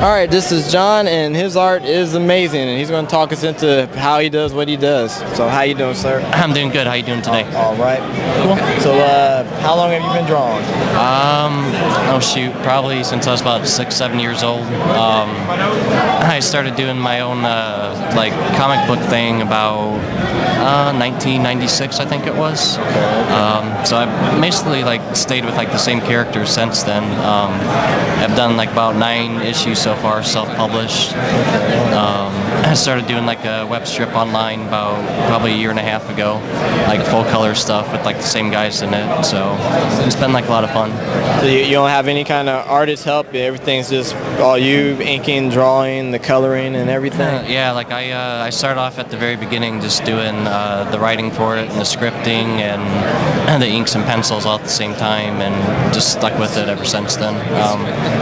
Alright, this is John, and his art is amazing, and he's going to talk us into how he does what he does. So how you doing, sir? I'm doing good. How you doing today? Alright. Cool. So how long have you been drawing? Oh shoot, probably since I was about 6-7 years old. I started doing my own like comic book thing about 1996, I think it was. So I've basically like stayed with like the same characters since then. I've done like about 9 issues so far, self-published. I started doing like a web strip online about probably a year and a half ago, like full color stuff with like the same guys in it. So it's been like a lot of fun. So you don't have any kind of artist help? Everything's just all you, inking, drawing, the coloring, and everything? Yeah, like I started off at the very beginning just doing the writing for it and the scripting and the inks and pencils all at the same time, and just stuck with it ever since then.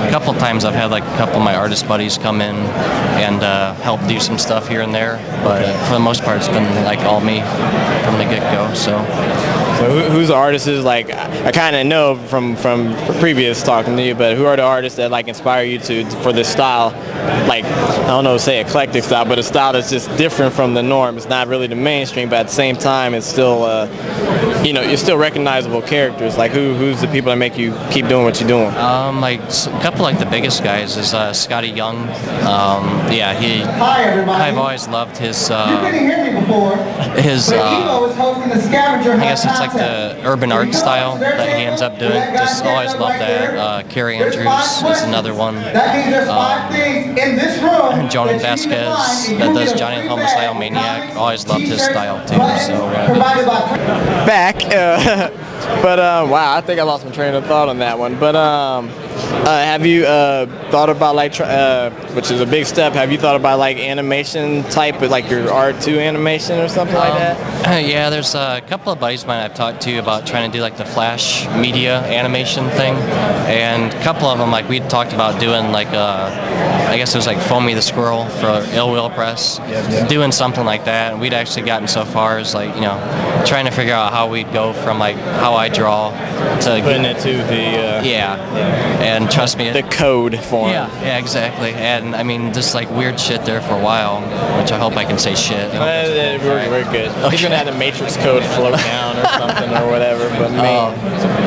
A couple times I've had like a couple of my artist buddies come in and help do some stuff here and there, but for the most part it's been like all me from the get-go. So who's the artists? Like I kind of know from previous talking to you, but who are the artists that like inspire you for this style? Like, I don't know, say eclectic style, but a style that's just different from the norm. It's not really the mainstream, but at the same time, it's still, you know, you're still recognizable characters. Like, who's the people that make you keep doing what you're doing? Like a couple like the biggest guys is Scotty Young. Yeah, Hi, everybody. I've always loved his. You couldn't hear me before. His. Evo is hosting the scavenger hunt I guess it's like the urban art style that he ends up doing. Just always loved that. Carrie Andrews is another one. That means there's 5 things in this room. Johnny Vasquez that does Johnny and Homicidal Maniac. Always loved his style too. So back, but wow, I think I lost my train of thought on that one. But have you thought about like, which is a big step? Have you thought about like animation type, like your R2 animation or something like that? Yeah, there's a couple of buddies of mine I've talked to about trying to do like the Flash media animation thing, and a couple of them like we'd talked about doing like I guess it was like Foamy the Squirrel for Ill Will Press, doing something like that. And we'd actually gotten so far as like, you know, trying to figure out how we'd go from like how I draw to putting it to the yeah. And trust me, the code form. Yeah, exactly. And I mean, just like weird shit there for a while, which I hope I can say shit. We're good. Okay. He's gonna have the matrix code float down or something or whatever. But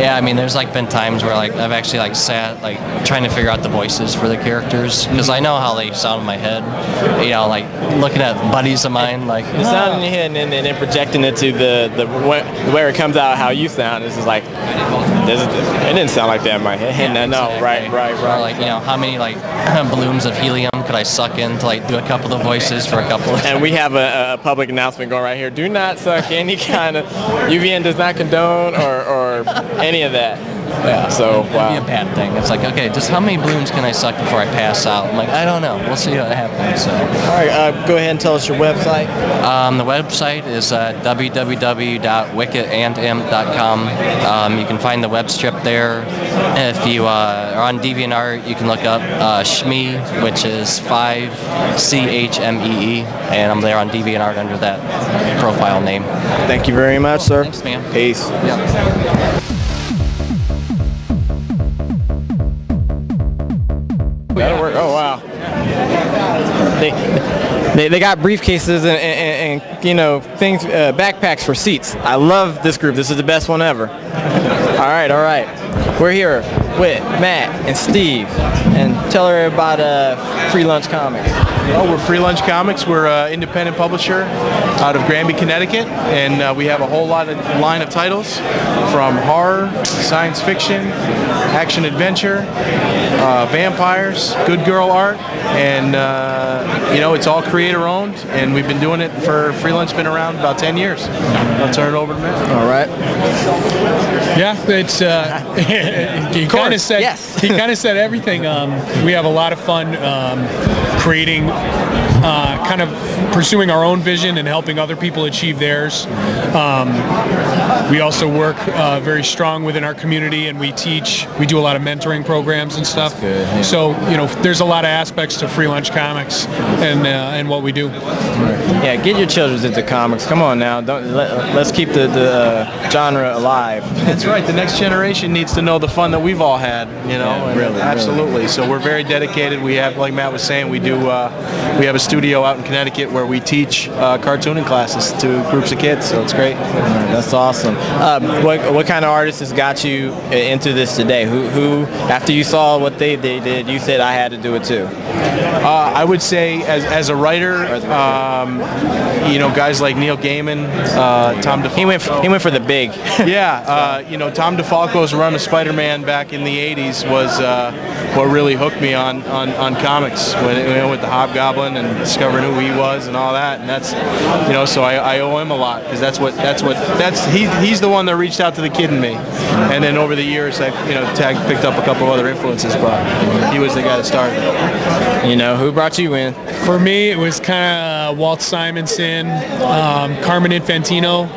yeah, I mean, there's like been times where like I've actually like sat like trying to figure out the voices for the characters, because I know how they sound in my head. You know, like looking at buddies of mine, like the sound in your head, and then projecting it to the where it comes out how you sound. Is just like it didn't sound like that in my head. Yeah, no, exactly. Right. Or like, you know, how many like balloons of helium could I suck in to like do a couple of voices for a couple of. And we have a public announcement going right here. Do not suck any kind of. UVN does not condone or any of that. Yeah, so wow. It'd be a bad thing. It's like, okay, just how many balloons can I suck before I pass out? I'm like, I don't know. We'll see what happens. So. All right, go ahead and tell us your website. The website is www.wickedandm.com. You can find the web strip there. If you are on DeviantArt, you can look up S.P.A.C.E, which is 5CHMEE, and I'm there on DeviantArt under that profile name. Thank you very much, sir. Thanks, man. Peace. Yep. That'll work. Oh wow. They got briefcases and you know things, backpacks for seats. I love this group. This is the best one ever. All right. We're here with Matt and Steve, and tell her about Free Lunch Comics. Well, we're Free Lunch Comics. We're an independent publisher out of Granby, Connecticut, and we have a whole line of titles from horror, science fiction, action adventure, vampires, good girl art, and you know, it's all creator owned, and we've been doing it for Free Lunch. Been around about 10 years. I'll turn it over to Matt. All right. Yeah, it's he kind of said yes. He kind of said everything. We have a lot of fun creating kind of pursuing our own vision and helping other people achieve theirs. We also work very strong within our community, and we teach. We do a lot of mentoring programs and stuff. Good, yeah. So there's a lot of aspects to Free Lunch Comics and what we do. Yeah, get your children into comics. Come on now, let's keep the genre alive. That's right. The next generation needs to know the fun that we've all had. Yeah, really, absolutely. Really. So we're very dedicated. We have, like Matt was saying, we have a studio out in Connecticut where we teach cartooning classes to groups of kids. So it's great. That's awesome. What kind of artists has got you into this today? Who after you saw what they did, you said I had to do it too? I would say as a writer, guys like Neil Gaiman, Tom DeFalco. He went for the big. Yeah, Tom DeFalco's run of Spider-Man back in the 80s was what really hooked me on comics with the Hobgoblin and discovering who he was and all that. And that's so I owe him a lot, because he's the one that reached out to the kid in me. And then over the years I picked up a couple of other influences, but he was the guy that started. Who brought you in? For me, it was kind of Walt Simonson, Carmen Infantino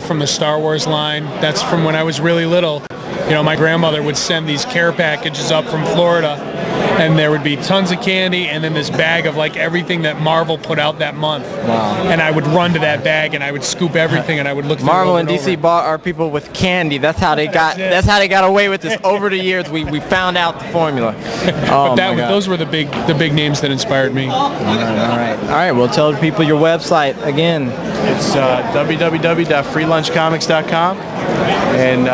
from the Star Wars line. That's from when I was really little. My grandmother would send these care packages up from Florida, and there would be tons of candy and then this bag of like everything that Marvel put out that month. Wow. And I would run to that bag and I would scoop everything and I would look through Marvel it and over DC bought our people with candy. That's how they got away with this. Over the years we found out the formula. But those were the big names that inspired me. All right. Well, tell the people your website again. It's www.freelunchcomics.com, and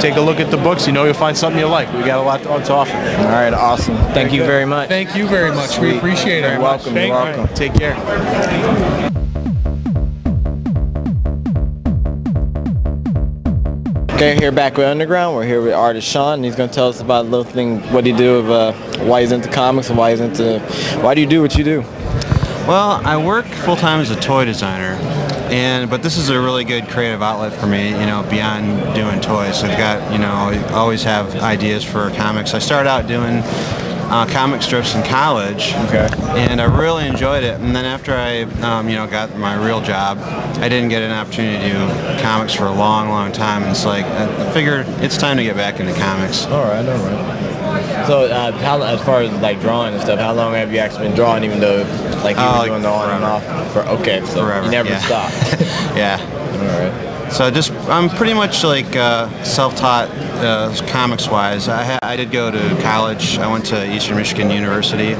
take a look at the books. You'll find something you like. We got a lot to offer. All right, awesome. Thank you very much. Thank you very much. Sweet. We appreciate it. You're welcome. You're welcome. Right. Take care. Okay, here back with Underground. We're here with artist Shawn, and he's going to tell us about a little thing, what he do of why he's into comics and why do you do what you do? Well, I work full-time as a toy designer, but this is a really good creative outlet for me, beyond doing toys. So I've got, I always have ideas for comics. I started out doing comic strips in college, and I really enjoyed it. And then after I, got my real job, I didn't get an opportunity to do comics for a long, long time. And it's like I figured it's time to get back into comics. All right. So, as far as like drawing and stuff, how long have you actually been drawing? Even though, like, you were doing the on and off so forever. You never stopped. Yeah. All right. So I'm pretty much like self-taught comics-wise. I did go to college. I went to Eastern Michigan University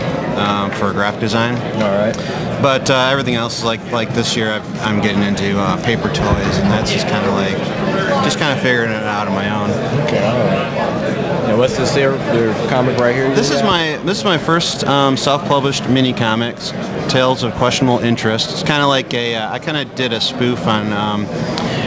for graphic design. All right. But everything else, like this year, I'm getting into paper toys, and that's just kind of figuring it out on my own. Okay. All right. Now, what's this here? Your comic right here? This is my first self-published mini comics, Tales of Questionable Interest. It's kind of like I kind of did a spoof on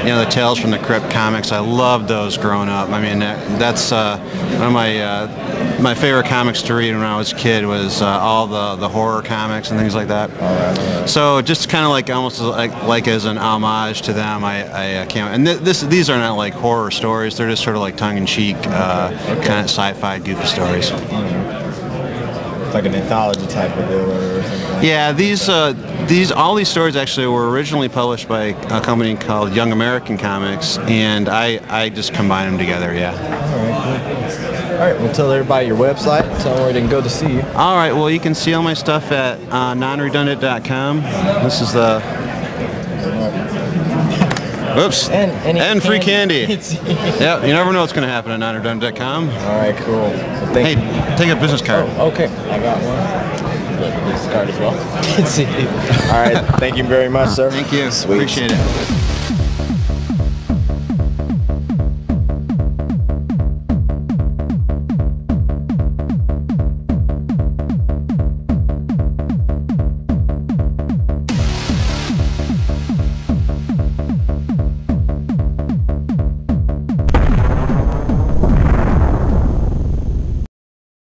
the Tales from the Crypt comics. I loved those growing up. I mean, that's one of my favorite comics to read when I was a kid was all the horror comics and things like that. All right. So just kind of like almost like as an homage to them, I came. And these are not like horror stories. They're just sort of like tongue-in-cheek, kind of sci-fi, goofy stories. It's like an anthology type of deal or something. Yeah, all these stories actually were originally published by a company called Young American Comics, and I just combine them together. Yeah. All right. Cool. All right. Well, tell everybody your website. Tell them where they can go to see you. All right. Well, you can see all my stuff at nonredundant.com. This is the. Oops. And free candy. Yeah, you never know what's going to happen at nonredundant.com. All right, cool. So Hey, take a business card. Oh, okay, I got one. Business card as well. All right, thank you very much, sir. Thank you. Sweet. Appreciate it.